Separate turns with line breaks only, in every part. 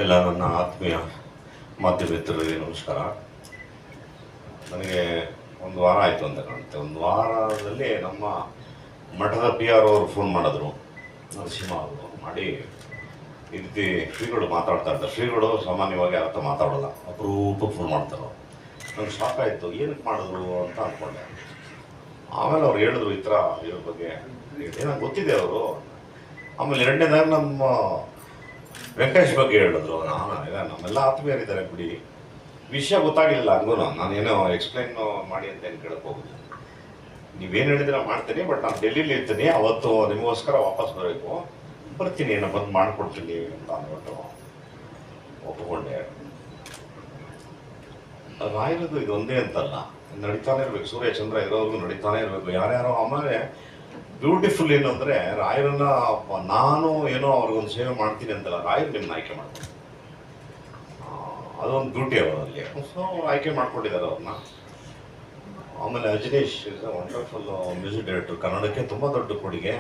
ಎಲ್ಲ ನನ್ನ ಆತ್ಮೀಯ ಮಾಧ್ಯಮ ಮಿತ್ರರಿಗೆ ನಮಸ್ಕಾರ. ನನಗೆ ಒಂದು ವಾರ ಆಯಿತು ಅಂತ ಕಾಣುತ್ತೆ. ಒಂದು ವಾರದಲ್ಲಿ ನಮ್ಮ ಮಠದ PR ಅವರು ಫೋನ್ ಮಾಡಿದ್ರು, ನರಸಿಂಹ ಅವರು ಮಾಡಿ ಈ ರೀತಿ ಶ್ರೀಗಳು ಮಾತಾಡ್ತಾ ಇರ್ತಾರೆ. ಶ್ರೀಗಳು ಸಾಮಾನ್ಯವಾಗಿ ಯಾರ ಹತ್ರ ಮಾತಾಡೋಲ್ಲ, ಅಪರೂಪಕ್ಕೆ ಫೋನ್ ಮಾಡ್ತಾರೆ. ನನಗೆ ಸಾಕಾಯಿತು, ಏನಕ್ಕೆ ಮಾಡಿದ್ರು ಅಂತ ಅಂದ್ಕೊಂಡೆ. ಆಮೇಲೆ ಅವ್ರು ಹೇಳಿದ್ರು ಈ ಥರ ಇವ್ರ ಬಗ್ಗೆ ನನಗೆ ಗೊತ್ತಿದೆ ಅವರು. ಆಮೇಲೆ ಎರಡನೇದಾಗಿ ನಮ್ಮ ವೆಂಕಟೇಶ್ ಬಗ್ಗೆ ಹೇಳಿದ್ರು. ನಮ್ಮೆಲ್ಲ ಆತ್ಮೀಯರಿದ್ದಾರೆ ಬಿಡಿ, ವಿಷಯ ಗೊತ್ತಾಗಲಿಲ್ಲ ಹಂಗೂ. ನಾನೇನೋ ಎಕ್ಸ್ಪ್ಲೈನ್ ಮಾಡಿ ಅಂತ ಏನು ಕೇಳಕ್ಕೆ ಹೋಗುದು. ನೀವೇನು ಹೇಳಿದ್ರೆ ಮಾಡ್ತೀನಿ, ಬಟ್ ನಾನು ಡೆಲ್ಲಿಲಿ ಇರ್ತೀನಿ, ಅವತ್ತು ನಿಮಗೋಸ್ಕರ ವಾಪಸ್ ಬರಬೇಕು, ಬರ್ತೀನಿ, ಏನೋ ಬಂದು ಮಾಡಿಕೊಡ್ತೀನಿ ಅಂತ ಅಂದ್ಬಿಟ್ಟು ಒಪ್ಪಿಕೊಂಡೆ. ರಾಯರದು ಇದು ಒಂದೇ ಅಂತಲ್ಲ, ನಡೀತಾನೆ ಇರಬೇಕು. ಸೂರ್ಯ ಚಂದ್ರ ಇರೋರ್ಗು ನಡೀತಾನೆ ಇರಬೇಕು. ಯಾರ್ಯಾರೋ ಆಮೇಲೆ ಬ್ಯೂಟಿಫುಲ್ ಏನು ಅಂದರೆ, ರಾಯರನ್ನ ನಾನು ಏನೋ ಅವ್ರಿಗೊಂದು ಸೇವೆ ಮಾಡ್ತೀನಿ ಅಂತಲ್ಲ, ರಾಯರು ನಿಮ್ಮನ್ನ ಆಯ್ಕೆ ಮಾಡ್ತಾರೆ. ಅದೊಂದು ಬ್ಯೂಟಿ ಅವರಲ್ಲಿ. ಸೊ ಆಯ್ಕೆ ಮಾಡ್ಕೊಂಡಿದ್ದಾರೆ ಅವ್ರನ್ನ. ಆಮೇಲೆ Ajaneesh is a wonderful music director, ಕನ್ನಡಕ್ಕೆ ತುಂಬ ದೊಡ್ಡ ಕೊಡುಗೆ.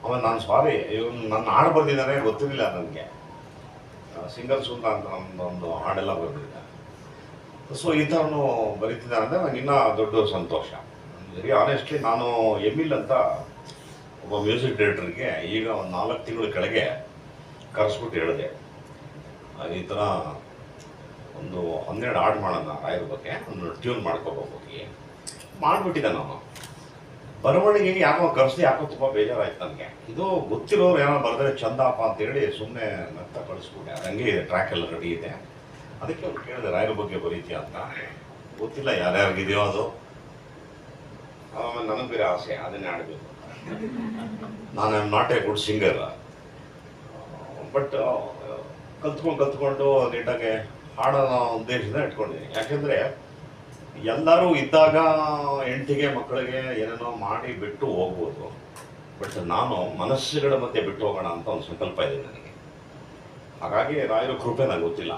ಆಮೇಲೆ ನಾನು ಸಾರಿ, ಇವನು ನನ್ನ ಹಾಡು ಬರೆದಿದ್ದಾನೆ ಗೊತ್ತಿರಲಿಲ್ಲ ನನಗೆ. ಸಿಂಗಲ್ ಸುಂದ ಅಂತ ನಮ್ಮದೊಂದು ಹಾಡೆಲ್ಲ ಬರೆದಿದ್ದೆ. ಸೊ ಈ ಥರನೂ ಬರೀತಿದ್ದಾನೆ ಅಂದರೆ ನನಗೆ ಇನ್ನೂ ದೊಡ್ಡ ಸಂತೋಷ. ವೆರಿ ಆನೆಸ್ಟ್ಲಿ, ನಾನು ಎಮಿಲ್ ಅಂತ ಒಬ್ಬ ಮ್ಯೂಸಿಕ್ ಡೈರೆಕ್ಟರ್ಗೆ ಈಗ ಒಂದು 4 ತಿಂಗಳ ಕೆಳಗೆ ಕರೆಸ್ಬಿಟ್ಟು ಹೇಳಿದೆ, ಈ ಥರ ಒಂದು 12 ಹಾಡು ಮಾಡೋಣ ರಾಯರ ಬಗ್ಗೆ, ಒಂದು ಟ್ಯೂನ್ ಮಾಡ್ಕೋಬೋಗಿ ಮಾಡಿಬಿಟ್ಟಿದ್ದೆ. ನಾನು ಬರವಣಿಗೆಗೆ ಯಾಕೋ ಕರೆಸ್ದೆ, ಯಾಕೋ ತುಂಬ ಬೇಜಾರಾಯ್ತು ನನಗೆ. ಇದು ಗೊತ್ತಿರೋರು ಏನೋ ಬರೆದ್ರೆ ಚಂದಪ್ಪ ಅಂತೇಳಿ ಸುಮ್ಮನೆ ನಗ್ತಾ ಕಳಿಸ್ಬಿಟ್ಟೆ. ಹಂಗೆ ಇದೆ, ಟ್ರ್ಯಾಕ್ ಎಲ್ಲ ರೆಡಿ ಇದೆ. ಅದಕ್ಕೆ ಅವ್ರು ಕೇಳಿದೆ, ರಾಯರ ಬಗ್ಗೆ ಬರೀತೀಯ ಅಂತ. ಗೊತ್ತಿಲ್ಲ ಯಾರ್ಯಾರಿಗಿದೆಯೋ ಅದು. ಆಮೇಲೆ ನನಗೆ ಬೇರೆ ಆಸೆ, ಅದನ್ನೇ ಆಡಬೇಕು. ನಾನು I am not A good singer, but ಕಲ್ತ್ಕೊಂಡು ನೀಟಾಗಿ ಹಾಡೋಣ ಉದ್ದೇಶದಿಂದ ಇಟ್ಕೊಂಡಿದ್ದೀನಿ. ಯಾಕೆಂದರೆ ಎಲ್ಲರೂ ಇದ್ದಾಗ ಹೆಂಡತಿಗೆ ಮಕ್ಕಳಿಗೆ ಏನೇನೋ ಮಾಡಿ ಬಿಟ್ಟು ಹೋಗ್ಬೋದು, ಬಟ್ ನಾನು ಮನಸ್ಸುಗಳ ಮಧ್ಯೆ ಬಿಟ್ಟು ಹೋಗೋಣ ಅಂತ ಒಂದು ಸಂಕಲ್ಪ ಇದೆ ನನಗೆ. ಹಾಗಾಗಿ ರಾಯರ ಕೃಪೆ ನನಗೆ ಗೊತ್ತಿಲ್ಲ.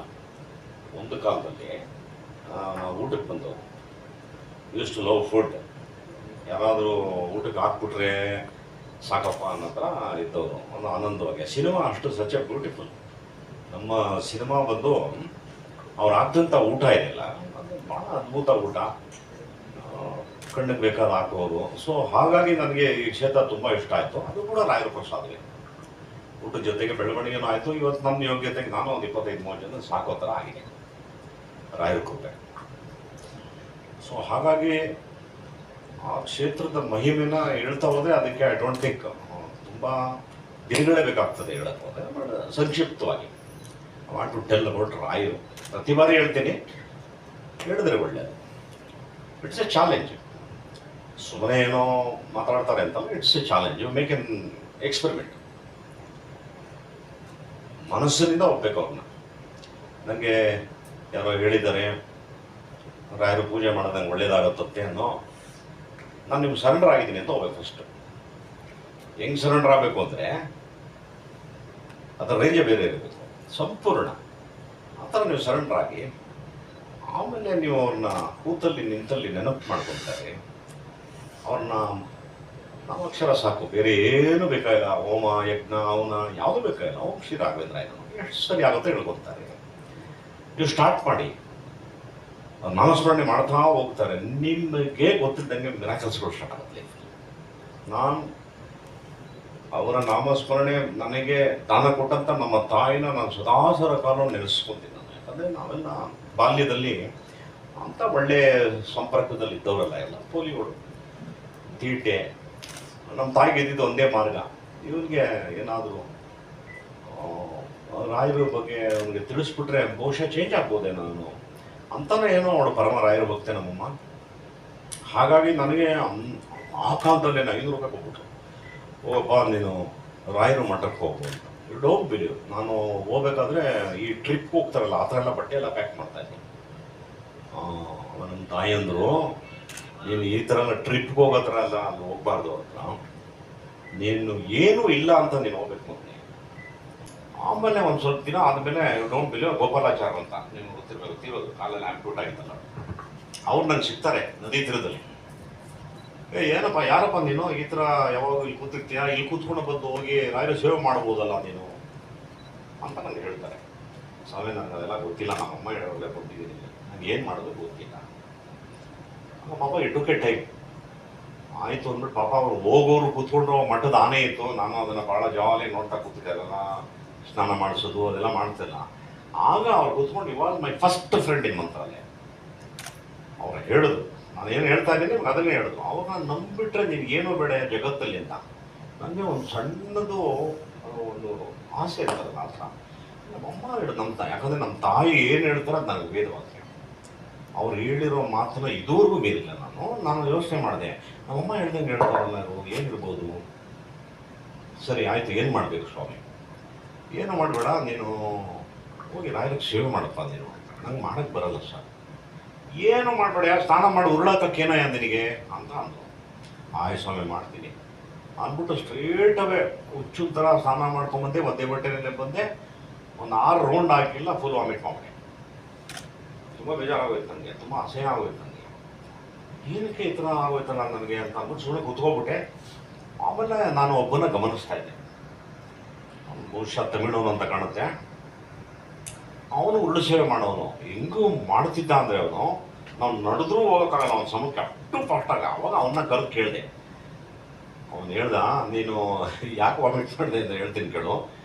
ಒಂದು ಕಾಲದಲ್ಲಿ ಊಟಕ್ಕೆ ಬಂದವು, ಯೂಸ್ ಟು ಲವ್ ಫುಡ್. ಯಾರಾದರೂ ಊಟಕ್ಕೆ ಹಾಕ್ಬಿಟ್ರೆ ಸಾಕಪ್ಪ ಅನ್ನೋ ಥರ ಇದ್ದವರು, ಒಂದು ಆನಂದವಾಗಿ. ಸಿನಿಮಾ ಅಷ್ಟು ಸಚ್ ಎ ಬ್ಯೂಟಿಫುಲ್. ನಮ್ಮ ಸಿನಿಮಾ ಬಂದು ಅವ್ರು ಹಾಕ್ದಂಥ ಊಟ ಇದೆಯಲ್ಲ, ಅದು ಭಾಳ ಅದ್ಭುತ ಊಟ, ಕಣ್ಣಿಗೆ ಬೇಕಾದ ಹಾಕೋರು. ಸೊ ಹಾಗಾಗಿ ನನಗೆ ಈ ಕ್ಷೇತ್ರ ತುಂಬ ಇಷ್ಟ ಆಯಿತು. ಅದು ಕೂಡ ರಾಯರ ಪ್ರಸಾದವೇ. ಊಟದ ಜೊತೆಗೆ ಬೆಳವಣಿಗೆನೂ ಆಯಿತು. ಇವತ್ತು ನನ್ನ ಯೋಗ್ಯತೆಗೆ ನಾನು ಒಂದು 25-30 ಜನ ಸಾಕೋ ಥರ ಆಗಿದೆ, ರಾಯರ ಕೃಪೆ. ಸೊ ಹಾಗಾಗಿ ಆ ಕ್ಷೇತ್ರದ ಮಹಿಮೆನ ಹೇಳ್ತಾ ಹೋದರೆ ಅದಕ್ಕೆ ಐ ಡೋಂಟ್ ಥಿಂಕ್ ತುಂಬ ದಿನಗಳೇ ಬೇಕಾಗ್ತದೆ ಹೇಳಕ್ಕೆ ಹೋದರೆ. ಬಟ್ ಸಂಕ್ಷಿಪ್ತವಾಗಿ I want to tell about ರಾಯರು. ಪ್ರತಿ ಬಾರಿ ಹೇಳ್ತೀನಿ, ಹೇಳಿದ್ರೆ ಒಳ್ಳೆಯದು. It's a challenge. ಸುಮ್ಮನೆ ಏನೋ ಮಾತಾಡ್ತಾರೆ ಅಂತಲ್ಲ, it's a challenge. You make an experiment. ಮನಸ್ಸಿನಿಂದ ಹೋಗ್ಬೇಕು ಅವ್ರನ್ನ. ನನಗೆ ಯಾರೋ ಹೇಳಿದ್ದಾರೆ ರಾಯರು ಪೂಜೆ ಮಾಡೋದಂಗೆ ಒಳ್ಳೇದಾಗತ್ತೆ ಅನ್ನೋ. ನಾನು ನಿಮ್ಗೆ ಸರೆಂಡರ್ ಆಗಿದ್ದೀನಿ ಅಂತ ಹೋಗ್ಬೇಕು ಫಸ್ಟು. ಹೆಂಗೆ ಸರೆಂಡರ್ ಆಗಬೇಕು ಅಂದರೆ ಅದರ ರೇಂಜೇ ಬೇರೆ ಇರಬೇಕು, ಸಂಪೂರ್ಣ. ಆ ಥರ ನೀವು ಸರೆಂಡರ್ ಆಗಿ ಆಮೇಲೆ ನೀವು ಅವ್ರನ್ನ ಕೂತಲ್ಲಿ ನಿಂತಲ್ಲಿ ನೆನಪು ಮಾಡ್ಕೊತಾರೆ. ಅವ್ರನ್ನ ನಾಮಕ್ಷರ ಸಾಕು, ಬೇರೆ ಏನು ಬೇಕಾಗಿಲ್ಲ. ಹೋಮ ಯಜ್ಞ ಅವನ ಯಾವುದೂ ಬೇಕಾಗಿಲ್ಲ. ಓಂ ಶ್ರೀ ರಾಘವೇಂದ್ರ ಎಷ್ಟು ಸರಿ ಆಗುತ್ತೆ ಹೇಳ್ಕೊತಾರೆ. ನೀವು ಸ್ಟಾರ್ಟ್ ಮಾಡಿ, ನಾಮಸ್ಮರಣೆ ಮಾಡ್ತಾ ಹೋಗ್ತಾರೆ. ನಿಮಗೆ ಗೊತ್ತಿದ್ದಂಗೆ ಮಿರಾಕಲ್ಸ್ಗಳು ಸ್ಟಾರ್ಟ್ ಆಗುತ್ತೆ. ನಾನು ಅವರ ನಾಮಸ್ಮರಣೆ ನನಗೆ ದಾನ ಕೊಟ್ಟಂಥ ನಮ್ಮ ತಾಯಿನ ನಾನು ಸದಾಸರ ಕಾಲ ನೆನೆಸ್ಕೊತೀನಿ ನಾನು. ಯಾಕಂದರೆ ನಾವೆಲ್ಲ ಬಾಲ್ಯದಲ್ಲಿ ಅಂಥ ಒಳ್ಳೆಯ ಸಂಪರ್ಕದಲ್ಲಿ ಇದ್ದವರಲ್ಲ, ಎಲ್ಲ ಪೋಲಿಗಳು, ತೀಟೆ. ನಮ್ಮ ತಾಯಿಗೆ ಇದ್ದಿದ್ದು ಒಂದೇ ಮಾರ್ಗ, ಇವನಿಗೆ ಏನಾದರೂ ರಾಯರ ಬಗ್ಗೆ ಅವನಿಗೆ ತಿಳಿಸ್ಬಿಟ್ರೆ ಬಹುಶಃ ಚೇಂಜ್ ಆಗ್ಬೋದೇ ನಾನು ಅಂತಲೇ ಏನೋ ಅವಳು ಪರಮ ರಾಯರ ಭಕ್ತೆ ನಮ್ಮಮ್ಮ. ಹಾಗಾಗಿ ನನಗೆ ಆ ಕಾಲದಲ್ಲೇ 500 ರೂಪಾಯಿ ಕೊಟ್ಬಿಟ್ರು. ಓಪ್ಪ ನೀನು ರಾಯರು ಮಠಕ್ಕೆ ಹೋಗ್ಬೋದು. You don't believe. ನಾನು ಹೋಗ್ಬೇಕಾದ್ರೆ ಈ ಟ್ರಿಪ್ ಹೋಗ್ತಾರಲ್ಲ ಆ ಥರ ಎಲ್ಲ ಬಟ್ಟೆ ಎಲ್ಲ ಪ್ಯಾಕ್ ಮಾಡ್ತಾಯಿದ್ದೀನಿ. ನಮ್ಮ ತಾಯಿ ಅಂದರು, ನೀನು ಈ ಥರ ಎಲ್ಲ ಟ್ರಿಪ್ಗೆ ಹೋಗೋ ಥರ ಎಲ್ಲ ಅಲ್ಲಿ ಹೋಗ್ಬಾರ್ದು ಅಂತ. ನೀನು ಏನೂ ಇಲ್ಲ ಅಂತ ನೀನು ಹೋಗ್ಬೇಕು ಮೊದಲೇ. ಆಮೇಲೆ ಒಂದು ಸ್ವಲ್ಪ ದಿನ ಆದಮೇಲೆ ಡೋಂಟ್ ಬಿಲೀವ್, ಗೋಪಾಲಾಚಾರ ಅಂತ ನಿಮ್ಗೆ ಗೊತ್ತಿರೋದು ಕಾಲಲ್ಲಿ ಆ್ಯಂಪ್ಯೂಟ್ ಆಗಿತ್ತಲ್ಲ, ಅವ್ರು ನಂಗೆ ಸಿಗ್ತಾರೆ ನದಿ ತೀರದಲ್ಲಿ. ಏನಪ್ಪ ಯಾರಪ್ಪ ನೀನು ಈ ಥರ ಯಾವಾಗ ಇಲ್ಲಿ ಕೂತಿರ್ತೀಯ, ಇಲ್ಲಿ ಕೂತ್ಕೊಂಡು ಬಂದು ಹೋಗಿ ರಾಯರ ಸೇವೆ ಮಾಡ್ಬೋದಲ್ಲ ನೀನು ಅಂತ ನನಗೆ ಹೇಳ್ತಾರೆ. ಸ್ವಾಮಿ ನನಗೆ ಅದೆಲ್ಲ ಗೊತ್ತಿಲ್ಲ, ನಮ್ಮಮ್ಮ ಹೇಳೋರಲ್ಲೇ ಕೊಟ್ಟಿದ್ದೀನಿ, ನನಗೆ ಏನು ಮಾಡೋದು ಗೊತ್ತಿಲ್ಲ. ಪಾಪ ಇಟ್ಟುಕೆ ಟೈಮ್ ಆಯಿತು ಅಂದ್ಬಿಟ್ಟು ಪಾಪ ಅವ್ರು ಹೋಗೋರು ಕೂತ್ಕೊಂಡ್ರು, ಮಠದ ಆನೆ ಇತ್ತು, ನಾನು ಅದನ್ನು ಭಾಳ ಜಾಲಿ ನೋಡ್ತಾ ಕೂತಿದ್ದೆ, ಅದೆಲ್ಲ ಸ್ನಾನ ಮಾಡಿಸೋದು ಅದೆಲ್ಲ ಮಾಡ್ತಿಲ್ಲ. ಆಗ ಅವ್ರು ಕೂತ್ಕೊಂಡು ಇವಾಗ ಮೈ ಫಸ್ಟ್ ಫ್ರೆಂಡ್ ಇನ್ ಮಂತ್ರಾಲಯ ಅವ್ರು ಹೇಳಿದ್ರು, ನಾನು ಏನು ಹೇಳ್ತಾ ಇದ್ದೀನಿ ಅದನ್ನೇ ಹೇಳಿದ್ರು. ಅವಾಗ ನಾನು ನಂಬಿಟ್ರೆ ನಿನಗೇನೋ ಬೇಡ ಜಗತ್ತಲ್ಲಿ ಅಂತ. ನನಗೆ ಒಂದು ಸಣ್ಣದು ಒಂದು ಆಸೆ ಇರ್ತದಲ್ಲ ಆ ಥರ. ನಮ್ಮಮ್ಮ ಹೇಳೋದು ಯಾಕಂದರೆ ನಮ್ಮ ತಾಯಿ ಏನು ಹೇಳ್ತಾರೆ ಅದು ನನಗೆ ವೇದವಾಕ್ಯ. ಅವ್ರು ಹೇಳಿರೋ ಮಾತನ್ನ ಇದುವರೆಗೂ ಮೀರಿಲ್ಲ. ನಾನು ಯೋಚನೆ ಮಾಡಿದೆ, ನಮ್ಮಮ್ಮ ಹೇಳ್ದಂಗೆ ಹೇಳ್ತಾರಲ್ಲ ಇವರು ಏನಿರ್ಬೋದು. ಸರಿ ಆಯಿತು, ಏನು ಮಾಡಬೇಕು ಸ್ವಾಮಿ? ಏನು ಮಾಡಬೇಡ, ನೀನು ಹೋಗಿ ರಾಯರಿಗೆ ಸೇವೆ ಮಾಡಪ್ಪ, ನೀನು ನಂಗೆ ಮಾಡೋಕ್ಕೆ ಬರಲ್ಲ ಸರ್. ಏನು ಮಾಡಬೇಡ, ಸ್ನಾನ ಮಾಡಿ ಉರುಳಾಕಕ್ಕೇನಯ್ಯ ನಿನಗೆ ಅಂತ ಅಂದರು. ಆಯ್ತು ಸ್ವಾಮಿ ಮಾಡ್ತೀನಿ ಅಂದ್ಬಿಟ್ಟು ಸ್ಟ್ರೇಟ್ ಅವೇ ಹುಚ್ಚು ಥರ ಸ್ನಾನ ಮಾಡ್ಕೊಂಬಂದೆ, ಒದ್ದೆ ಬಟ್ಟೆನಲ್ಲೇ ಬಂದೆ. ಒಂದು 6 ರೌಂಡ್ ಹಾಕಿಲ್ಲ, ಫುಲ್ ವಾಮಿಟ್ ಮಾಡಿದೆ. ತುಂಬ ಬೇಜಾರಾಗೋಯ್ತು ನನಗೆ, ತುಂಬ ಅಸಹ್ಯ ಆಗೋಯ್ತು ನನಗೆ. ಏನಕ್ಕೆ ಈ ಥರ ಆಗೋಯ್ತಲ್ಲ ನನಗೆ ಅಂತ ಅಂದ್ಬಿಟ್ಟು ಸುಮ್ಮನೆ ಕೂತ್ಕೊಬಿಟ್ಟೆ. ಆಮೇಲೆ ನಾನು ಒಬ್ಬನ ಗಮನಿಸ್ತಾ ಇದ್ದೆ, ಅವನು ಬಹುಶಃ ತಮಿಳವನು ಅಂತ ಕಾಣುತ್ತೆ. ಅವನು ಉರುಳು ಸೇವೆ ಮಾಡೋನು, ಹೆಂಗೂ ಮಾಡ್ತಿದ್ದ ಅಂದರೆ ಅವನು ನಾವು ನಡೆದ್ರೂ ಹೋಗೋಕ್ಕಾಗಲ್ಲ ಅವನ ಸಮಕ್ಕೆ ಅಷ್ಟು ಫಾಸ್ಟಾಗ. ಅವಾಗ ಅವನ್ನ ಕರೆದು ಕೇಳಿದೆ. ಅವನು ಹೇಳ್ದ, ನೀನು ಯಾಕೆ ವಾಮಿಟ್ ಮಾಡಿದೆ ಅಂತ ಹೇಳ್ತೀನಿ ಕೇಳು.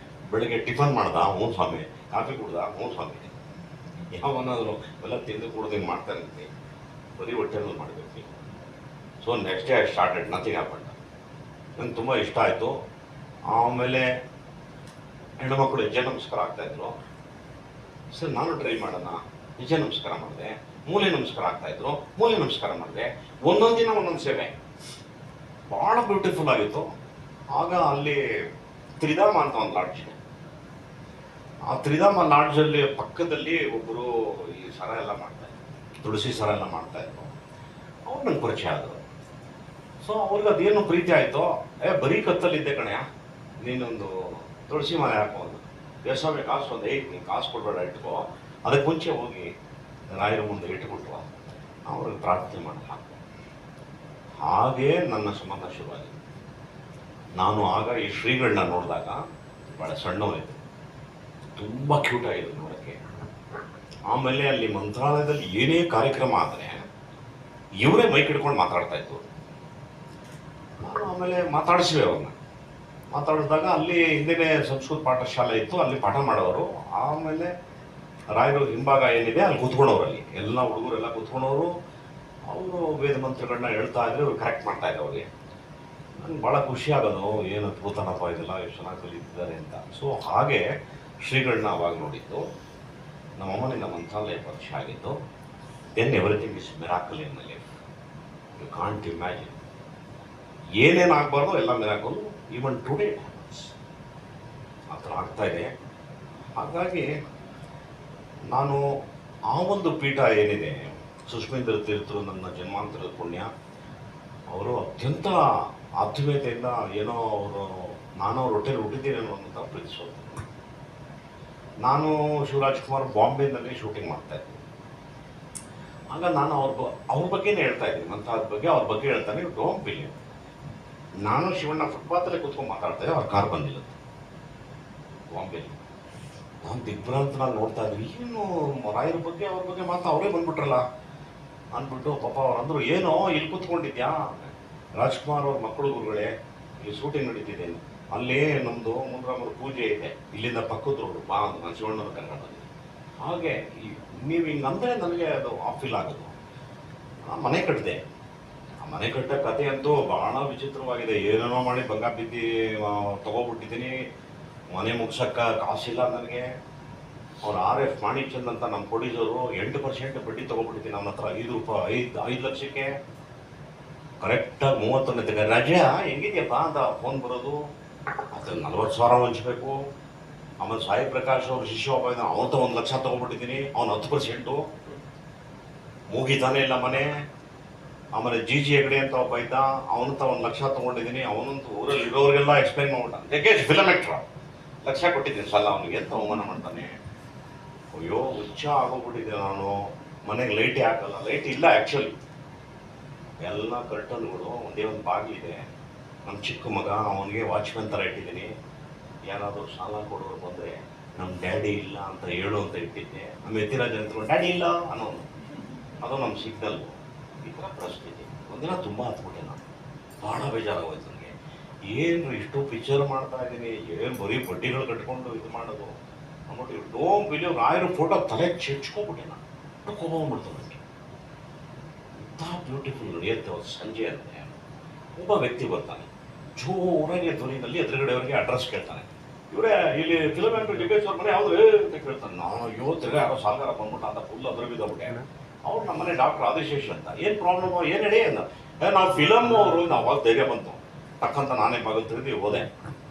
ಬೆಳಗ್ಗೆ ಟಿಫನ್ ಮಾಡ್ದ? ಹ್ಞೂ ಸ್ವಾಮಿ. ಕಾಫಿ ಕುಡ್ದ? ಹ್ಞೂ ಸ್ವಾಮಿ. ಯಾವನಾದರೂ ಎಲ್ಲ ತಿಂದು ಕುಡ್ದು ಮಾಡ್ತಾ ಇರ್ತೀನಿ, ಬರೀ ಹೊಟ್ಟೆನಲ್ಲಿ ಮಾಡಬೇಕು. So next day I started, nothing happened. ನಂಗೆ ತುಂಬ ಇಷ್ಟ ಆಯಿತು. ಆಮೇಲೆ ಹೆಣ್ಣುಮಕ್ಕಳು ಹೆಜ್ಜೆ ನಮಸ್ಕಾರ ಆಗ್ತಾಯಿದ್ರು. ಸರ್ ನಾನು ಟ್ರೈ ಮಾಡೋಣ, ಹೆಜ್ಜೆ ನಮಸ್ಕಾರ ಮಾಡಿದೆ. ಮೂಲೆ ನಮಸ್ಕಾರ ಆಗ್ತಾಯಿದ್ರು, ಮೂಲೆ ನಮಸ್ಕಾರ ಮಾಡಿದೆ. ಒಂದೊಂದು ದಿನ ಒಂದೊಂದು ಸೇವೆ, ಭಾಳ ಬ್ಯೂಟಿಫುಲ್ ಆಗಿತ್ತು. ಆಗ ಅಲ್ಲಿ ತ್ರಿಧಾಮ ಅಂತ ಒಂದು ಲಾಡ್ಜ್ ಇದೆ. ಆ ತ್ರಿಧಾಮ ಲಾಡ್ಜಲ್ಲಿ ಪಕ್ಕದಲ್ಲಿ ಒಬ್ಬರು ಈ ಸರ ಎಲ್ಲ ಮಾಡ್ತಾಯಿದ್ರು, ತುಳಸಿ ಸರ ಎಲ್ಲ ಮಾಡ್ತಾಯಿದ್ರು. ಅವ್ರು ನಂಗೆ ಪರಿಚಯ ಆದರು. ಸೊ ಅವ್ರಿಗೆ ಅದೇನು ಪ್ರೀತಿ ಆಯಿತು, ಬರೀ ಕತ್ತಲ್ಲಿದ್ದೆ ಕಣೆಯ, ನೀನೊಂದು ತುಳಸಿ ಮನೆ ಹಾಕೋದು, ದೇವಸ್ವಾಮಿ ಕಾಸು ಒಂದು ನೀನು ಕಾಸು ಕೊಡಬೇಡ, ಇಟ್ಕೋ, ಅದಕ್ಕೆ ಮುಂಚೆ ಹೋಗಿ ರಾಯರ ಮುಂದೆ ಇಟ್ಬಿಟ್ಟು ಅವ್ರಿಗೆ ಪ್ರಾರ್ಥನೆ ಮಾಡಲ್ಲ. ಹಾಗೇ ನನ್ನ ಸಂಬಂಧ ಶುರುವಾಗಿದೆ. ನಾನು ಆಗ ಈ ಶ್ರೀಗಳನ್ನ ನೋಡಿದಾಗ ಭಾಳ ಸಣ್ಣವನಿದ್ದೆ, ತುಂಬ ಕ್ಯೂಟ್ ಆಗಿದೆ ನೋಡೋಕ್ಕೆ. ಆಮೇಲೆ ಅಲ್ಲಿ ಮಂತ್ರಾಲಯದಲ್ಲಿ ಏನೇ ಕಾರ್ಯಕ್ರಮ ಆದರೆ ಇವರೇ ಮೈಕ್ ಹಿಡ್ಕೊಂಡು ಮಾತಾಡ್ತಾ ಇದ್ರು. ನಾನು ಆಮೇಲೆ ಮಾತಾಡಿಸಿವೆ ಅವ್ರನ್ನ. ಮಾತಾಡಿಸಿದಾಗ ಅಲ್ಲಿ ಹಿಂದಿನೇ ಸಂಸ್ಕೃತ ಪಾಠಶಾಲೆ ಇತ್ತು, ಅಲ್ಲಿ ಪಾಠ ಮಾಡೋರು. ಆಮೇಲೆ ರಾಯರು ಹಿಂಭಾಗ ಏನಿದೆ ಅಲ್ಲಿ ಕೂತ್ಕೊಂಡವ್ರು, ಅಲ್ಲಿ ಎಲ್ಲ ಹುಡುಗರೆಲ್ಲ ಕೂತ್ಕೊಂಡವರು. ಅವರು ವೇದ ಮಂತ್ರಗಳನ್ನ ಹೇಳ್ತಾ ಇದ್ರೆ ಅವ್ರು ಕರೆಕ್ಟ್ ಮಾಡ್ತಾ ಇದ್ರು ಅವ್ರಿಗೆ. ನನಗೆ ಭಾಳ ಖುಷಿ ಆಗೋದು, ಏನು ಅದ್ಭುತನಪ್ಪ ಇದೆಲ್ಲ, ಎಷ್ಟು ಚೆನ್ನಾಗಿ ಕಲಿತಿದ್ದಾರೆ ಅಂತ. ಸೊ ಹಾಗೆ ಶ್ರೀಗಳನ್ನ ಅವಾಗ ನೋಡಿದ್ದು. ನಮ್ಮಮ್ಮನಿಂದ ಮಂತ್ರಾಲಯ ವರ್ಷ ಆಗಿದ್ದು. Then everything is miracle in my life. You can't imagine. ಏನೇನು ಆಗಬಾರ್ದು ಎಲ್ಲ ಮಿರಾಕಲ್, ಈವನ್ ಟುಡೇ ಆ ಥರ ಆಗ್ತಾಯಿದೆ. ಹಾಗಾಗಿ ನಾನು ಆ ಒಂದು ಪೀಠ ಏನಿದೆ, ಸುಷ್ಮೇಂದ್ರ ತೀರ್ಥರು ನನ್ನ ಜನ್ಮಾಂತರದ ಪುಣ್ಯ. ಅವರು ಅತ್ಯಂತ ಆತ್ಮೀಯತೆಯಿಂದ ಏನೋ ನಾನು ಅವ್ರ ಹೊಟ್ಟೆಲಿ ಹುಟ್ಟಿದ್ದೀನಿ ಅನ್ನೋಂಥ ಪ್ರೀತಿಸೋದು. ನಾನು ಶಿವರಾಜ್ ಕುಮಾರ್ ಬಾಂಬೆನಲ್ಲಿ ಶೂಟಿಂಗ್ ಮಾಡ್ತಾಯಿದ್ದೆ. ಆಗ ನಾನು ಅವ್ರ ಬಗ್ಗೆನೇ ಹೇಳ್ತಾ ಇದ್ದೀನಿ, ಮಂತ್ರಾಲಯದ ಬಗ್ಗೆ, ಅವ್ರ ಬಗ್ಗೆ ಹೇಳ್ತಾನೆ. ಡೋಂಟ್ ಬಿಲೀವ್, ನಾನು ಶಿವಣ್ಣ ಫುಟ್ಪಾತಲ್ಲೇ ಕೂತ್ಕೊಂಡು ಮಾತಾಡ್ತಾಯಿದ್ದೆ, ಅವ್ರ ಕಾರ್ ಬಂದಿಲ್ಲ ಬಾಂಬೆಲಿ. ನಾನು ದಿಗ್ಭ್ರಾಂತನಾಗಿ ನೋಡ್ತಾ ಇದ್ವಿ, ಏನು ರಾಯರ ಬಗ್ಗೆ ಅವ್ರ ಬಗ್ಗೆ ಅವರೇ ಬಂದ್ಬಿಟ್ರಲ್ಲ ಅಂದ್ಬಿಟ್ಟು. ಪಾಪ ಅವ್ರು ಅಂದರು, ಏನೋ ಇಲ್ಲಿ ಕೂತ್ಕೊಂಡಿದ್ಯಾ, ರಾಜ್ಕುಮಾರ್ ಅವ್ರ ಮಕ್ಕಳು ಗುರುಗಳೇ, ಇಲ್ಲಿ ಶೂಟಿಂಗ್ ನಡೀತಿದೆ, ಅಲ್ಲೇ ನಮ್ಮದು ಮುಂದ್ರಾಮರ ಪೂಜೆ ಇದೆ, ಇಲ್ಲಿಂದ ಪಕ್ಕದ ರೋಡು ಬಾ ಅಂತ ನಾನು ಶಿವಣ್ಣನ ಕನ್ನಡ ಬಂದಿದ್ದೆ. ಹಾಗೆ ನೀವು ಹಿಂಗಂದರೆ ನನಗೆ ಅದು ಆಫ್ ಫೀಲ್ ಆಗೋದು. ನಾನು ಮನೆ ಕಟ್ಟಿದೆ. ಆ ಮನೆ ಕಟ್ಟೋ ಕತೆ ಅಂತೂ ಭಾಳ ವಿಚಿತ್ರವಾಗಿದೆ. ಏನೇನೋ ಮಾಡಿ ಬಂಗಾರ ಬಿದ್ದು ತೊಗೊಬಿಟ್ಟಿದ್ದೀನಿ. ಮನೆ ಮುಗ್ಸೋಕ್ಕೆ ಕಾಸಿಲ್ಲ ನನಗೆ. ಅವ್ರು RF ಮಾಣಿಕ್ಚಂದ್ ಅಂತ ನಮ್ಮ ಪ್ರೊಡ್ಯೂಸರು 8% ಬಡ್ಡಿ ತೊಗೊಬಿಟ್ಟಿದ್ದೀನಿ ಅವನ ಹತ್ರ. 5 ಲಕ್ಷಕ್ಕೆ ಕರೆಕ್ಟಾಗಿ 31 ರಜೆ ಹೆಂಗಿದೆಯಪ್ಪ ಅಂತ ಫೋನ್ ಬರೋದು. ಅದು 40,000 ಹಂಚಬೇಕು. ಆಮೇಲೆ ಸಾಯಿ ಪ್ರಕಾಶ್ ಅವ್ರ ಶಿಷ್ಯ ಒಬ್ಬ ಇದ್ದಾನೆ, ಅವನ 1 ಲಕ್ಷ ತೊಗೊಬಿಟ್ಟಿದ್ದೀನಿ. ಅವ್ನು 10%. ಮುಗಿತಾನೆ ಇಲ್ಲ ಮನೆ. ಆಮೇಲೆ ಜಿ ಹೆಗಡೆ ಅಂತ ಒಬ್ಬ ಇದ್ದ, ಅವನಂತ 1 ಲಕ್ಷ ತೊಗೊಂಡಿದ್ದೀನಿ. ಅವನಂತೂ ಊರಲ್ಲಿ ಇರೋರಿಗೆಲ್ಲ ಎಕ್ಸ್ಪ್ಲೈನ್ ಮಾಡ್ಬಿಟ್ಟ, ಜಗ್ಗೇಶ್ ಫಿಲಮ್ ಆ್ಯಕ್ಟ್ರ, ಲಕ್ಷ ಕೊಟ್ಟಿದ್ದೀನಿ ಸಲ ಅವನಿಗೆ ಅಂತ ಅವಮಾನ ಮಾಡ್ತಾನೆ. ಅಯ್ಯೋ ಹುಚ್ಚ ಆಗೋಗ್ಬಿಟ್ಟಿದ್ದೆ ನಾನು. ಮನೆಗೆ ಲೈಟೇ ಹಾಕಲ್ಲ, ಲೈಟ್ ಇಲ್ಲ ಆ್ಯಕ್ಚುಲಿ. ಎಲ್ಲ ಕರ್ಟನ್ಗಳು, ಒಂದೇ ಒಂದು ಬಾಗಿಲಿದೆ. ನಮ್ಮ ಚಿಕ್ಕ ಮಗ, ಅವನಿಗೆ ವಾಚ್ಮೆನ್ ಥರ ಇಟ್ಟಿದ್ದೀನಿ. ಯಾರಾದರೂ ಸಾಲ ಕೊಡೋರು ಬಂದರೆ ನಮ್ಮ ಡ್ಯಾಡಿ ಇಲ್ಲ ಅಂತ ಹೇಳು ಅಂತ ಇಟ್ಟಿದ್ದೆ. ನಮ್ಮ ಯತಿರಾಜ್ ಅಂತ್ಕೊಂಡು ಡ್ಯಾಡಿ ಇಲ್ಲ ಅನ್ನೋನು, ಅದು ನಮ್ಮ ಸಿಗ್ನಲ್. ಈ ಥರ ಪರಿಸ್ಥಿತಿ. ಒಂದಿನ ತುಂಬ ಹತ್ಬಿಟ್ಟೆ ನಾನು, ಭಾಳ ಬೇಜಾರಾಗೋಯ್ತು ನನಗೆ. ಏನು ಇಷ್ಟು ಪಿಕ್ಚರ್ ಮಾಡ್ತಾ ಇದ್ದೀನಿ, ಏನು ಬರೀ ಬಡ್ಡಿಗಳು ಕಟ್ಕೊಂಡು ಇದು ಮಾಡೋದು ಅಂದ್ಬಿಟ್ಟು ಡೋಂಟ್ ಬಿಲೀವ್ ರಾಯರ ಫೋಟೋ ತಲೆ ಚೆಚ್ಕೊಂಡ್ಬಿಟ್ಟೆ ನಾನು. ಕೋಪಗೊಂಡ್ಬಿಡ್ತು ನನಗೆ. ಇಂಥ ಬ್ಯೂಟಿಫುಲ್ ನಡೆಯುತ್ತೆ ಅವತ್ತು ಸಂಜೆ ಅಂದರೆ. ಒಬ್ಬ ವ್ಯಕ್ತಿ ಬರ್ತಾನೆ, ಜೋರಾಗಿ ಧ್ವನಿನಲ್ಲಿ ಎದುರುಗಡೆಯವರಿಗೆ ಅಡ್ರೆಸ್ ಕೇಳ್ತಾನೆ. ಇವರೇ ಇಲ್ಲಿ ಫಿಲಮ್ ಆ್ಯಕ್ಟರ್ ಜಗ್ಗೇಶ್ ಅವ್ರ ಮನೆ ಯಾವುದು ಅಂತ ಕೇಳ್ತಾನೆ. ನಾನು ಅಯ್ಯೋ ತಿರ್ಗ ಯಾರೋ ಸಾಲ್ಗಾರ ಬಂದ್ಬಿಟ್ಟ ಅಂತ ಫುಲ್ ಅದ್ರ ಬಿದ್ದೋಗ್ಬಿಟ್ಟೆ. ಅವ್ರು ನಮ್ಮ ಮನೆ ಡಾಕ್ಟರ್ ಆದಿಶೇಷ್ ಅಂತ. ಏನು ಪ್ರಾಬ್ಲಮ್, ಏನು ಹೇಳಿ ಅಂದ. ನಾವು ಫಿಲಮ್ ಅವರು, ನಾವು ಅವಾಗ ಧೈರ್ಯ ಬಂತು ತಕ್ಕಂತ ನಾನೇ ಬಾಗಿಲು ತೆಗೆದು ಹೋದೆ.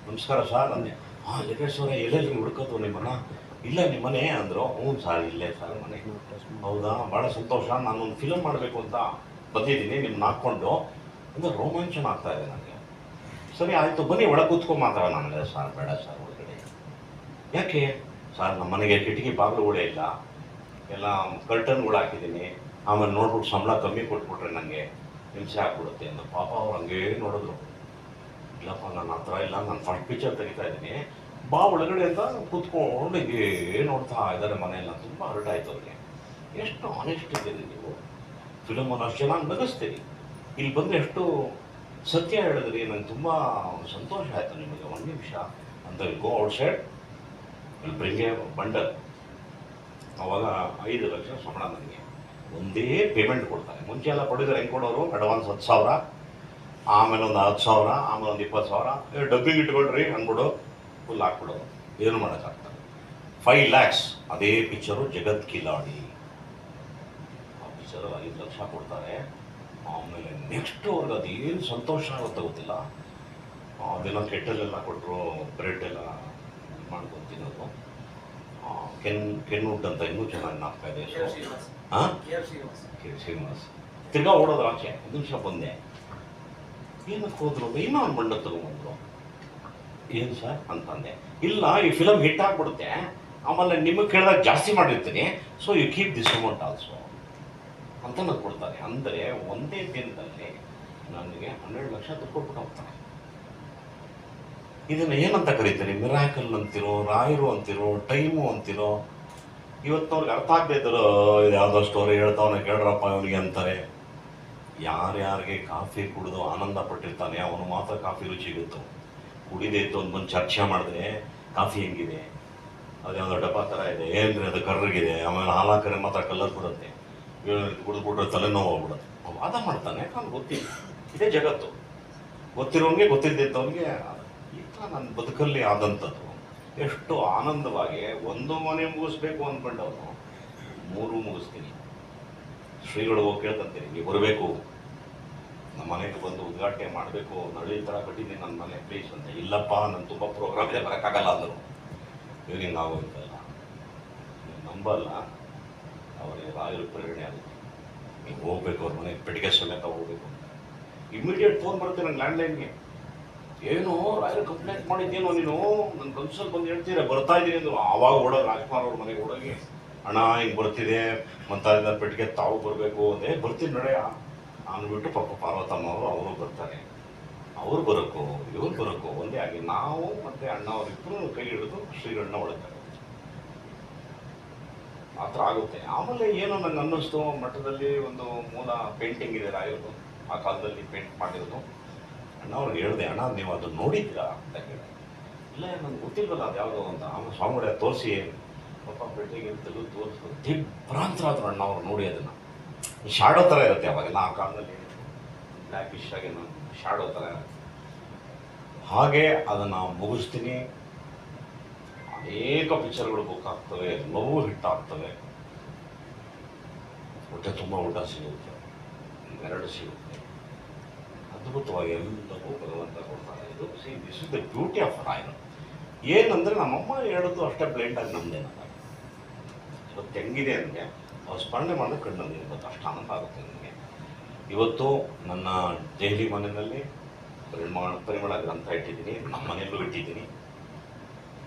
ನಮಸ್ಕಾರ ಸರ್ ಅಂದೆ. ಹಾಂ ಜಗ್ಗೇಶ್ ಅವರೇ ಎಲ್ಲೆಲ್ಲಿ ಹುಡ್ಕೋದು ನಿಮ್ಮನ್ನ? ಇಲ್ಲ ನಿಮ್ಮನೆ ಅಂದರು. ಹ್ಞೂ ಸರ್ ಇಲ್ಲೇ ಸರ್ ಮನೆ. ಹೌದಾ, ಭಾಳ ಸಂತೋಷ, ನಾನೊಂದು ಫಿಲಮ್ ಮಾಡಬೇಕು ಅಂತ ಬಂದಿದ್ದೀನಿ ನಿಮ್ಮನ್ನ ಹಾಕ್ಕೊಂಡು ಅಂದರೆ ರೋಮಾಂಚನ ಆಗ್ತಾ ಇದೆ ನನಗೆ. ಸರಿ ಆಯಿತು ಬನ್ನಿ ಒಳಗೆ ಕೂತ್ಕೊಂಡು ಮಾತಾಡೋಣ. ನನಗೆ ಸರ್ ಬೇಡ ಸರ್ ಒಳಗಡೆ. ಯಾಕೆ ಸರ್, ನಮ್ಮ ಮನೆಗೆ ಕಿಟಕಿ ಬಾಗಿಲುಗಳೇ ಇಲ್ಲ, ಎಲ್ಲ ಕರ್ಟನ್ಗಳು ಹಾಕಿದ್ದೀನಿ, ಆಮೇಲೆ ನೋಡ್ಬಿಟ್ಟು ಸಂಬಳ ಕಮ್ಮಿ ಕೊಟ್ಬಿಟ್ರೆ ನನಗೆ ಹಿಂಸೆ ಆಗ್ಬಿಡುತ್ತೆ ಅಂತ. ಪಾಪ ಅವ್ರು ಹಂಗೇ ನೋಡಿದ್ರು. ಇಲ್ಲಪ್ಪ ನನ್ನ ಹತ್ರ ಇಲ್ಲ, ನಾನು ಫಸ್ಟ್ ಪಿಕ್ಚರ್ ತೆಗಿತಾ ಇದ್ದೀನಿ, ಬಾ ಒಳಗಡೆ ಅಂತ ಕೂತ್ಕೊಂಡು ಹಿಂಗೆ ನೋಡ್ತಾ ಇದ್ದಾರೆ ಮನೆಯೆಲ್ಲ. ತುಂಬ ಹರ್ಟ್ ಆಯ್ತು ಅವ್ರಿಗೆ. ಎಷ್ಟು ಆನೆಸ್ಟ್ ಇದ್ದೀರಿ ನೀವು, ಫಿಲಮನ್ನು ಅಷ್ಟು ಚೆನ್ನಾಗಿ ನಗಿಸ್ತೀರಿ, ಇಲ್ಲಿ ಬಂದರೆ ಎಷ್ಟು ಸತ್ಯ ಹೇಳಿದ್ರಿ, ನಂಗೆ ತುಂಬ ಸಂತೋಷ ಆಯಿತು ನಿಮಗೆ. ಒಂದು ನಿಮಿಷ ಅಂತ ಗೋ ಔಟ್ ಸೈಡ್ ಇಲ್ಲಿ ಬ್ರಿಂಗೆ ಬಂಡಲ್. ಅವಾಗ 5 ಲಕ್ಷ ಸಂಬಳ ನನಗೆ ಒಂದೇ ಪೇಮೆಂಟ್ ಕೊಡ್ತಾರೆ. ಮುಂಚೆ ಎಲ್ಲ ಪಡೆದ್ರೆ ಹೆಂಗೆ ಕೊಡೋರು, ಅಡ್ವಾನ್ಸ್ 10,000, ಆಮೇಲೆ ಒಂದು 10,000, ಆಮೇಲೆ ಒಂದು 20,000, ಡಬ್ಬಿಂಗ್ ಇಟ್ಕೊಳ್ರಿ ಅಂದ್ಬಿಡು ಫುಲ್ ಹಾಕ್ಬಿಡೋದು. ಏನು ಮಾಡೋಕ್ಕಾಗ್ತದೆ. 5 lakhs ಅದೇ ಪಿಕ್ಚರು ಜಗತ್ ಕಿಲಾಡಿ. ಆ ಪಿಕ್ಚರು 5 ಲಕ್ಷ ಕೊಡ್ತಾರೆ. ಆಮೇಲೆ ನೆಕ್ಸ್ಟ್ ಅವ್ರಿಗೆ ಅದೇನು ಸಂತೋಷ ಆಗುತ್ತೆ ಗೊತ್ತಿಲ್ಲ. ಅದೆಲ್ಲ ಕೆಟ್ಟಲೆಲ್ಲ ಕೊಟ್ಟರು, ಬ್ರೆಡ್ ಎಲ್ಲ ಮಾಡ್ಕೊಂಡು ತಿನ್ನೋದು. ಕೆನ್ವುಡ್ ಅಂತ ಇನ್ನೂ ಚೆನ್ನಾಗಿ ನಾಪ್ತಾ ಇದೆ. ಹಾಂ ಶ್ರೀನಿವಾಸ್ ತಿರ್ಗಾ ಓಡೋದು ಆಚೆ. 1 ನಿಮಿಷ ಬಂದೆ, ಏನಕ್ಕೆ ಹೋದ್ರು, ಇನ್ನೂ ಒಂದು ಮಂಡ ತಗೊಂಡ್ಬಂದ್ರು. ಏನು ಸರ್ ಅಂತಂದೆ. ಇಲ್ಲ ಈ ಫಿಲಮ್ ಹಿಟ್ ಆಗಿಬಿಡುತ್ತೆ, ಆಮೇಲೆ ನಿಮಗೆ ಕೇಳಿದಾಗ ಜಾಸ್ತಿ ಮಾಡಿರ್ತೀನಿ, so you keep this amount also ಅಂತ ನನಗೆ ಕೊಡ್ತಾರೆ. ಅಂದರೆ ಒಂದೇ ದಿನದಲ್ಲಿ ನನಗೆ 12 ಲಕ್ಷ ದುಡ್ಡು ಕೊಟ್ಬಿಟ್ಟು ಹೋಗ್ತಾರೆ. ಇದನ್ನು ಏನಂತ ಕರೀತೀರಿ? ಮಿರಾಕಲ್ ಅಂತಿರೋ, ರಾಯರು ಅಂತಿರೋ, ಟೈಮು ಅಂತಿರೋ. ಇವತ್ತವ್ರಿಗೆ ಅರ್ಥ ಆಗದೆ ಇದ್ದರು, ಇದು ಯಾವುದೋ ಸ್ಟೋರಿ ಹೇಳ್ತಾವನೆ ಕೇಳ್ರಪ್ಪ ಇವನಿಗೆ ಅಂತಾರೆ. ಯಾರ್ಯಾರಿಗೆ ಕಾಫಿ ಕುಡಿದು ಆನಂದ ಪಟ್ಟಿರ್ತಾನೆ ಅವನು ಮಾತ್ರ ಕಾಫಿ ರುಚಿ ಗೊತ್ತು. ಕುಡಿದೇ ಇತ್ತು ಒಂದು ಬಂದು ಚರ್ಚೆ ಮಾಡಿದ್ರೆ ಕಾಫಿ ಹೆಂಗಿದೆ, ಅದು ಯಾವುದೋ ಡಬ್ಬ ಥರ ಇದೆ, ಏನ್ರಿ ಅದು ಕರ್ರಗಿದೆ, ಆಮೇಲೆ ಹಾಲಾಕರೆ ಮಾತ್ರ ಕಲ್ಲರ್ ಬರುತ್ತೆ, ಕುಡಿದ್ಬಿಟ್ರೆ ತಲೆನೋವು ಹೋಗ್ಬಿಡುತ್ತೆ, ವಾದ ಮಾಡ್ತಾನೆ. ಯಾಕಂದ್ರೆ ಗೊತ್ತಿಲ್ಲ, ಇದೇ ಜಗತ್ತು. ಗೊತ್ತಿರೋನಿಗೆ ಗೊತ್ತಿದ್ದವನಿಗೆ. ಈ ಥರ ನನ್ನ ಬದುಕಲ್ಲಿ ಆದಂಥದ್ದು. ಎಷ್ಟು ಆನಂದವಾಗಿ ಒಂದು ಮನೆ ಮುಗಿಸ್ಬೇಕು ಅಂದ್ಕೊಂಡವನು 3 ಮುಗಿಸ್ತೀನಿ. ಶ್ರೀಗಳು ಹೋಗಿ ಕೇಳ್ತಂತೀನಿ, ನೀವು ಬರಬೇಕು ನಮ್ಮ ಮನೆಗೆ ಬಂದು ಉದ್ಘಾಟನೆ ಮಾಡಬೇಕು, ನಳಿ ಥರ ಕಟ್ಟಿದ್ದೀನಿ ನನ್ನ ಮನೆ ಪ್ಲೀಸ್ ಅಂತ. ಇಲ್ಲಪ್ಪ ನಾನು ತುಂಬ ಪ್ರೋಗ್ರಾಮ್ ಇದೆ ಬರೋಕ್ಕಾಗಲ್ಲ ಅಂದರು. ಇವ್ರಿಗೆ ನಾವು ಇಂತಲ್ಲ ನಂಬಲ್ಲ, ಅವರಿಗೆ ರಾಯರು ಪ್ರೇರಣೆ ಆಗುತ್ತೆ. ನೀವು ಹೋಗ್ಬೇಕು ಅವ್ರ ಮನೆಗೆ, ಪೆಟ್ಟಿಗೆ ಸಮೇತ ಹೋಗ್ಬೇಕು ಅಂತ. ಇಮಿಡಿಯೇಟ್ ಫೋನ್ ಬರುತ್ತೆ ನಂಗೆ ಲ್ಯಾಂಡ್ಲೈನ್ಗೆ. ಏನು ರಾಯರು ಕಂಪ್ಲೇಂಟ್ ಮಾಡಿದ್ದೇನೋ ನೀನು, ನನ್ನ ಕನ್ಸಲ್ಲಿ ಬಂದು ಹೇಳ್ತೀರ ಬರ್ತಾ ಇದ್ದೀನಿ ಅಂದರು. ಆವಾಗ ಓಡೋದು ರಾಜ್ಕುಮಾರ್ ಅವ್ರ ಮನೆಗೆ ಓಡೋಗಿ, ಅಣ್ಣ ಹಿಂಗೆ ಬರ್ತಿದೆ ಮಂತಾರಿಂದ ಪೆಟ್ಟಿಗೆ ತಾವು ಬರಬೇಕು ಅದೇ ಬರ್ತೀನಿ ನಡೆಯ ಅಂದ್ಬಿಟ್ಟು. ಪಾಪ ಪಾರ್ವತಮ್ಮ ಅವರು ಬರ್ತಾರೆ. ಅವ್ರು ಬರೋಕ್ಕೋ ಇವ್ರು ಬರೋಕ್ಕೋ ಒಂದೇ ಆಗಿ ನಾವು ಮತ್ತು ಅಣ್ಣ ಅವರಿಬ್ಬರು ಕೈ ಹಿಡಿದು ಶ್ರೀಗಳನ್ನ ಒಳಗೆ ಆ ಥರ ಆಗುತ್ತೆ. ಆಮೇಲೆ ಏನೋ ನಂಗೆ ಅನ್ನಿಸ್ತು, ಮಠದಲ್ಲಿ ಒಂದು ಮೂಲ ಪೇಂಟಿಂಗ್ ಇದೆ ರಾಯರು, ಆ ಕಾಲದಲ್ಲಿ ಪೇಂಟ್ ಮಾಡಿರೋದು. ಅಣ್ಣ ಅವ್ರಿಗೆ ಹೇಳಿದೆ, ಅಣ್ಣ ನೀವು ಅದನ್ನು ನೋಡಿದ್ದೀರಾ ಅಂತ ಕೇಳಿದೆ. ಇಲ್ಲ ನನಗೆ ಗೊತ್ತಿಲ್ವಲ್ಲ ಅದು ಯಾವುದೋ ಅಂತ. ಆಮೇಲೆ ಸ್ವಾಮಿಗಳೇ ತೋರಿಸಿ ಪಾಪ ಪೇಂಟಿಂಗ್ ತೆಗೆದು ತೋರಿಸ್ಬೋದು. ದಿಗ್ಭ್ರಾಂತರಾದ್ರು ಅಣ್ಣ ಅವ್ರು ನೋಡಿ. ಅದನ್ನು ಶಾಡೋ ಥರ ಇರುತ್ತೆ ಅವಾಗೆಲ್ಲ, ಆ ಕಾಲದಲ್ಲಿ ಬ್ಲ್ಯಾಕಿಶ್ ಆಗಿ ಶಾಡೋ ಥರ. ಹಾಗೆ ಅದನ್ನು ಮುಗಿಸ್ತೀನಿ. ಅನೇಕ ಪಿಕ್ಚರ್ಗಳು ಬುಕ್ ಆಗ್ತವೆ, ಎಲ್ಲವೂ ಹಿಟ್ ಆಗ್ತವೆ. ಹೊಟ್ಟೆ ತುಂಬ ಊಟ ಸಿಗುತ್ತೆ, 2 ಸಿಗುತ್ತೆ. ಅದ್ಭುತವಾಗಿ ಎಲ್ಲವೂ ಭಗವಂತ ಕೊಡ್ತಾರೆ. ಇದು this is the beauty of ರಾಯರು. ಏನಂದರೆ ನಮ್ಮಮ್ಮ ಹೇಳೋದು ಅಷ್ಟೇ ಬ್ಲೈಂಡಾಗಿ ನಮ್ಮದೇನಲ್ಲ. ಇವತ್ತು ಹೆಂಗಿದೆ ಅಂದರೆ ಅವ್ರು ಸ್ಮರಣೆ ಮಾಡೋದು ಕಣ್ಣಲ್ಲಿ ಇವತ್ತು ಅಷ್ಟು ಆನಂದ ಆಗುತ್ತೆ ನನಗೆ. ಇವತ್ತು ನನ್ನ ದೆಹಲಿ ಮನೆಯಲ್ಲಿ ಪರಿಮಳ ಗ್ರಂಥ ಇಟ್ಟಿದ್ದೀನಿ, ನಮ್ಮ ಮನೆಯಲ್ಲೂ ಇಟ್ಟಿದ್ದೀನಿ.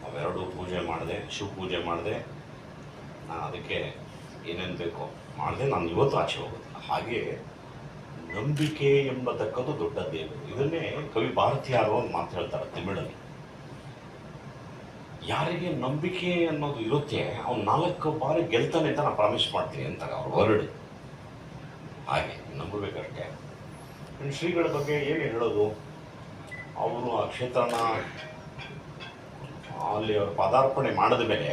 ಅವೆರಡೂ ಪೂಜೆ ಮಾಡಿದೆ, ಶಿವ ಪೂಜೆ ಮಾಡಿದೆ. ನಾನು ಅದಕ್ಕೆ ಏನೇನು ಬೇಕೋ ಮಾಡಿದೆ. ನಾನು ಇವತ್ತು ಆಚೆ ಹೋಗೋದಿಲ್ಲ. ಹಾಗೆ ನಂಬಿಕೆ ಎಂಬತಕ್ಕದ್ದು ದೊಡ್ಡ ದೇವರು. ಇದನ್ನೇ ಕವಿ ಭಾರತೀಯರು ಒಂದು ಮಾತು ಹೇಳ್ತಾರೆ ತಮಿಳಲ್ಲಿ, ಯಾರಿಗೆ ನಂಬಿಕೆ ಅನ್ನೋದು ಇರುತ್ತೆ ಅವ್ನು 4 ಬಾರಿ ಗೆಲ್ತಾನೆ ಅಂತ ನಾನು ಪ್ರಾಮಿಸ್ ಮಾಡ್ತೀನಿ ಅಂತಾರೆ ಅವ್ರ ವರ್ಡ್. ಹಾಗೆ ನಂಬಬೇಕಷ್ಟೇ. ಇನ್ನು ಶ್ರೀಗಳ ಬಗ್ಗೆ ಏನು ಹೇಳೋದು, ಅವರು ಆ ಕ್ಷೇತ್ರನ ಅಲ್ಲಿ ಅವರು ಪದಾರ್ಪಣೆ ಮಾಡಿದ ಮೇಲೆ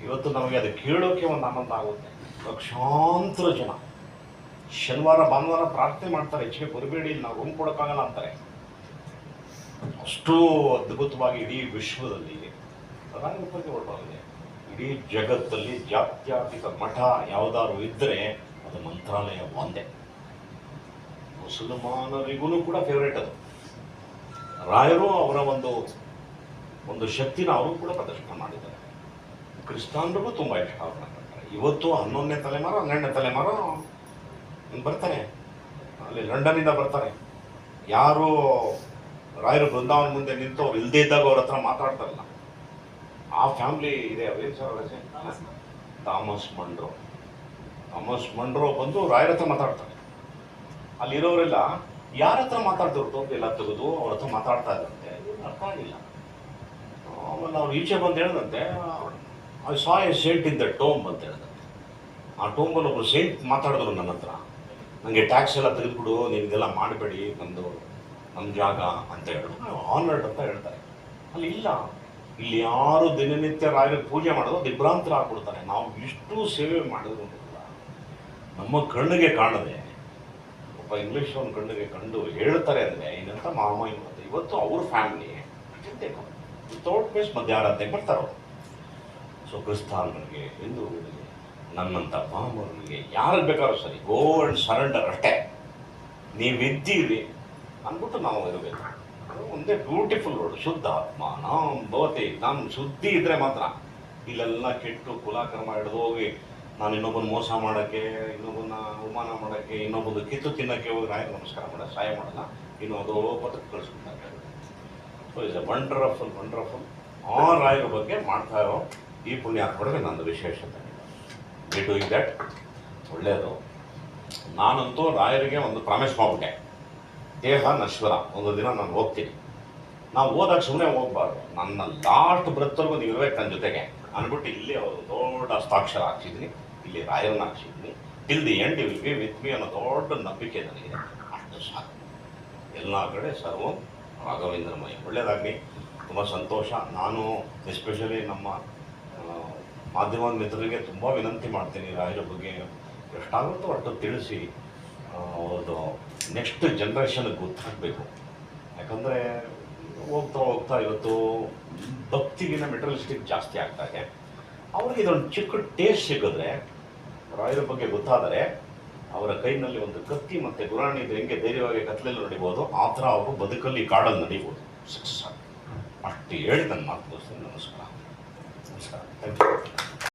ಇವತ್ತು ನಮಗೆ ಅದು ಕೇಳೋಕೆ ಒಂದು ಆನಂದ ಆಗುತ್ತೆ. ಲಕ್ಷಾಂತರ ಜನ ಶನಿವಾರ ಭಾನುವಾರ ಪ್ರಾರ್ಥನೆ ಮಾಡ್ತಾರೆ, ಹೆಚ್ಚಿಗೆ ಬರಬೇಡಿ ನಾವು ರೂಮ್ ಕೊಡೋಕ್ಕಾಗಲ್ಲ ಅಂತಾರೆ. ಅಷ್ಟು ಅದ್ಭುತವಾಗಿ ಇಡೀ ವಿಶ್ವದಲ್ಲಿ ರಾಯರ ಬಗ್ಗೆ ಹೊರಟೋಗಿದೆ. ಇಡೀ ಜಗತ್ತಲ್ಲಿ ಜಾತ್ಯತೀತ ಮಠ ಯಾವುದಾದ್ರು ಇದ್ದರೆ ಅದು ಮಂತ್ರಾಲಯ ಒಂದೇ. ಮುಸಲ್ಮಾನರಿಗೂ ಕೂಡ ಫೇವ್ರೇಟ್ ಅದು. ರಾಯರು ಅವರ ಒಂದು ಶಕ್ತಿನ ಅವರು ಕೂಡ ಪ್ರದರ್ಶನ ಮಾಡಿದ್ದಾರೆ. ಕ್ರಿಸ್ತಾನರಿಗೂ ತುಂಬ ಇಷ್ಟ ಅವ್ರನ್ನ. ಇವತ್ತು 11ನೇ ತಲೆಮಾರು 12ನೇ ತಲೆಮಾರು ಬರ್ತಾರೆ, ಅಲ್ಲಿ ಲಂಡನ್ನಿಂದ ಬರ್ತಾರೆ. ಯಾರು ರಾಯರು ಬೃಂದಾವನ ಮುಂದೆ ನಿಂತು ಅವ್ರು ಇಲ್ಲದೇ ಇದ್ದಾಗ ಅವ್ರ ಹತ್ರ ಮಾತಾಡ್ತಾರಲ್ಲ, ಆ ಫ್ಯಾಮಿಲಿ ಇದೆ. ಅವೇನು ಸರ್, ಥಾಮಸ್ ಮಂಡ್ರೋ ಬಂದು ರಾಯರ ಹತ್ರ ಮಾತಾಡ್ತಾರೆ. ಅಲ್ಲಿರೋರೆಲ್ಲ ಯಾರ ಹತ್ರ ಮಾತಾಡ್ತಿದ್ರು ಟೋಪಿ ಎಲ್ಲ ತೆಗೆದು ಅವ್ರ ಹತ್ರ ಮಾತಾಡ್ತಾ ಇದ್ದಂತೆ. ಅರ್ಥ ಆಗಿಲ್ಲ. ಆಮೇಲೆ ಅವ್ರು ಈಚೆ ಬಂದು ಹೇಳಿದಂತೆ, I saw a saint in the tomb ಅಂತ ಹೇಳಿದಂತೆ. ಆ ಟೋಂಬಲ್ಲಿ ಒಬ್ಬರು ಸೇಂಟ್ ಮಾತಾಡಿದ್ರು ನನ್ನ ಹತ್ರ, ನನಗೆ ಟ್ಯಾಕ್ಸ್ ಎಲ್ಲ ತೆಗೆದುಬಿಡು, ನಿನಗೆಲ್ಲ ಮಾಡಬೇಡಿ, ನಮ್ಮ ಜಾಗ ಅಂತ ಹೇಳಿದ್ರು. ಆನರ್ಡ್ ಅಂತ ಹೇಳ್ತಾರೆ. ಅಲ್ಲಿ ಇಲ್ಲ, ಇಲ್ಲಿ ಯಾರು ದಿನನಿತ್ಯ ರಾಯರಿಗೆ ಪೂಜೆ ಮಾಡೋದು ದಿಗ್ಭ್ರಾಂತರ ಹಾಕ್ಬಿಡ್ತಾರೆ. ನಾವು ಇಷ್ಟು ಸೇವೆ ಮಾಡಿದ್ರು ಕೂಡ ನಮ್ಮ ಕಣ್ಣಿಗೆ ಕಾಣದೆ ಒಬ್ಬ ಇಂಗ್ಲೀಷ್ ಒಂದು ಕಣ್ಣಿಗೆ ಕಂಡು ಹೇಳ್ತಾರೆ ಅಂದರೆ ಏನಂತ ಮಾಮ ಇವತ್ತು ಅವ್ರ ಫ್ಯಾಮಿಲಿ ವಿತೌಟ್ ಬೇಸ್ ಮಧ್ಯಾರಾಧನೆಗೆ ಬರ್ತಾರೆ ಅವರು. ಸೊ ಕ್ರಿಸ್ತಾನರಿಗೆ, ಹಿಂದೂಗಳಿಗೆ, ನನ್ನಂಥ ಬಾಮರಿಗೆ ಯಾರಿಗೆ ಬೇಕಾದ್ರೂ ಸರಿ, ಗೋ ಆ್ಯಂಡ್ ಸರೆಂಡರ್ ಅಷ್ಟೇ. ನೀವಿದ್ದೀರಿ ಅಂದ್ಬಿಟ್ಟು ನಾವು ಇರಬೇಕು. ಒಂದೇ ಬ್ಯೂಟಿಫುಲ್ ವರ್ಡ್, ಶುದ್ಧ ಆತ್ಮ ನಾಂ ಭವತಿ. ನಾನು ಶುದ್ಧಿ ಇದ್ದರೆ ಮಾತ್ರ. ಇಲ್ಲೆಲ್ಲ ಕೆಟ್ಟು ಕುಲಾಕರ್ಮ ಹಿಡಿದು ಹೋಗಿ ನಾನು ಇನ್ನೊಬ್ಬನ ಮೋಸ ಮಾಡೋಕ್ಕೆ, ಇನ್ನೊಬ್ಬನ ಅವಮಾನ ಮಾಡೋಕ್ಕೆ, ಇನ್ನೊಬ್ಬನ ಕಿತ್ತು ತಿನ್ನೋಕ್ಕೆ ಹೋಗಿ ರಾಯರು ನಮಸ್ಕಾರ ಮಾಡೋದು ಸಹಾಯ ಮಾಡಲ್ಲ. ಇನ್ನು ಅದು ಪತ್ರಕ್ಕೆ ಕಳಿಸ್ಬಿಟ್ಟಾರೆ. ಸೊ ಇಸ್ ಎ ವಂಡರ್ಫುಲ್ ಆ ರಾಯರ ಬಗ್ಗೆ ಮಾಡ್ತಾ ಇರೋ ಈ ಪುಣ್ಯಾತ್ಮರಿಗೆ ನಂದು ವಿಶೇಷತೆ. ವಿ ಡೂಯಿಂಗ್ ದಟ್ ಒಳ್ಳೆಯದು. ನಾನಂತೂ ರಾಯರಿಗೆ ಒಂದು ಪ್ರಾಮಿಸ್ ಮಾಡಿಬಿಟ್ಟೆ, ದೇಹ ನಶ್ವರ, ಒಂದು ದಿನ ನಾನು ಹೋಗ್ತೀನಿ. ನಾವು ಹೋದಾಗ ಸುಮ್ಮನೆ ಹೋಗ್ಬಾರ್ದು, ನನ್ನ ಲಾಸ್ಟ್ ಬ್ರೆತ್ವರೆಗೂ ನೀವು ಇರಬೇಕು ನನ್ನ ಜೊತೆಗೆ ಅಂದ್ಬಿಟ್ಟು ಇಲ್ಲಿ ಅವರು ದೊಡ್ಡ ಹಸ್ತಾಕ್ಷರ ಹಾಕ್ಸಿದ್ದೀನಿ, ಇಲ್ಲಿ ರಾಯರನ್ನ ಹಾಕ್ಸಿದ್ದೀನಿ. Till the end will be with me ಅನ್ನೋ ದೊಡ್ಡ ನಂಬಿಕೆ ನನಗಿದೆ. ಅಷ್ಟು ಸಾಕು. ಎಲ್ಲ ಕಡೆ ಸರ್ವ ರಾಘವೇಂದ್ರಮಯ. ಒಳ್ಳೆಯದಾಗಲಿ, ತುಂಬ ಸಂತೋಷ. ನಾನು ಎಸ್ಪೆಷಲಿ ನಮ್ಮ ಮಾಧ್ಯಮ ಮಿತ್ರರಿಗೆ ತುಂಬ ವಿನಂತಿ ಮಾಡ್ತೀನಿ, ರಾಯರ ಬಗ್ಗೆ ಎಷ್ಟಾಗುತ್ತೋ ಅಷ್ಟು ತಿಳಿಸಿ ಅವ್ರದ್ದು ನೆಕ್ಸ್ಟ್ ಜನ್ರೇಷನ್ಗೆ ಗೊತ್ತಾಗಬೇಕು. ಯಾಕಂದರೆ ಹೋಗ್ತಾ ಇವತ್ತು ಭಕ್ತಿಗಿನ ಮೆಟೀರಿಯಲಿಸ್ಟಿಕ್ ಜಾಸ್ತಿ ಆಗ್ತಾಯಿದೆ. ಅವ್ರಿಗೆ ಇದೊಂದು ಚಿಕ್ಕ ಟೇಸ್ಟ್ ಸಿಕ್ಕಿದ್ರೆ, ರಾಯರ ಬಗ್ಗೆ ಗೊತ್ತಾದರೆ, ಅವರ ಕೈನಲ್ಲಿ ಒಂದು ಕತ್ತಿ ಮತ್ತು ಗುರಾಣಿ ಇದ್ರೆ ಹೆಂಗೆ ಧೈರ್ಯವಾಗಿ ಕತ್ಲೆಯಲ್ಲಿ ನಡಿಬೋದು, ಆ ಥರ ಅವರು ಬದುಕಲ್ಲಿ ಕಾಡಲ್ಲಿ ನಡಿಬೋದು. ಸಕ್ಸಸ್ ಆಗಿ ಅಷ್ಟು ಹೇಳಿ ನನ್ನ ಮಾತು. ನಮಸ್ಕಾರ. Thank you.